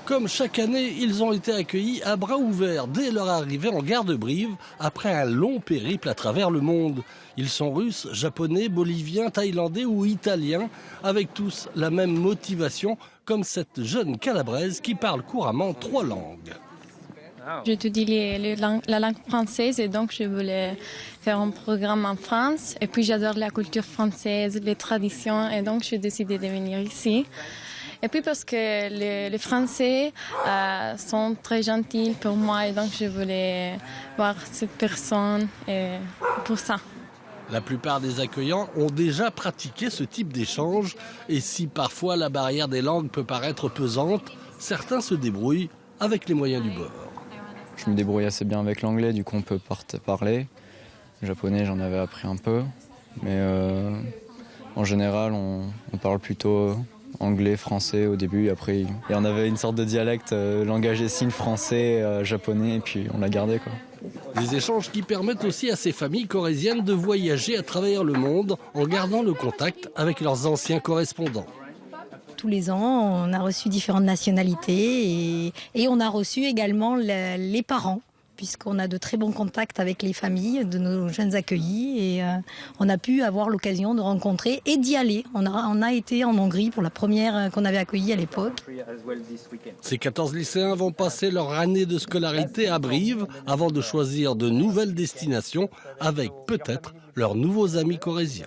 Comme chaque année, ils ont été accueillis à bras ouverts dès leur arrivée en gare de Brive, après un long périple à travers le monde. Ils sont russes, japonais, boliviens, thaïlandais ou italiens, avec tous la même motivation, comme cette jeune calabraise qui parle couramment 3 langues. J'étudie la langue française et donc je voulais faire un programme en France. Et puis j'adore la culture française, les traditions et donc j'ai décidé de venir ici. Et puis parce que les Français sont très gentils pour moi et donc je voulais voir cette personne et pour ça. La plupart des accueillants ont déjà pratiqué ce type d'échange et si parfois la barrière des langues peut paraître pesante, certains se débrouillent avec les moyens du bord. Je me débrouille assez bien avec l'anglais, du coup on peut parler. Le japonais, j'en avais appris un peu, mais en général, on parle plutôt anglais, français au début. Après, il y en avait une sorte de dialecte, langage des signes français, japonais, et puis on l'a gardé, quoi. Des échanges qui permettent aussi à ces familles corésiennes de voyager à travers le monde en gardant le contact avec leurs anciens correspondants. Tous les ans, on a reçu différentes nationalités et on a reçu également les parents, puisqu'on a de très bons contacts avec les familles de nos jeunes accueillis et on a pu avoir l'occasion de rencontrer et d'y aller. On a été en Hongrie pour la première qu'on avait accueillie à l'époque. Ces 14 lycéens vont passer leur année de scolarité à Brive avant de choisir de nouvelles destinations avec peut-être leurs nouveaux amis corésiens.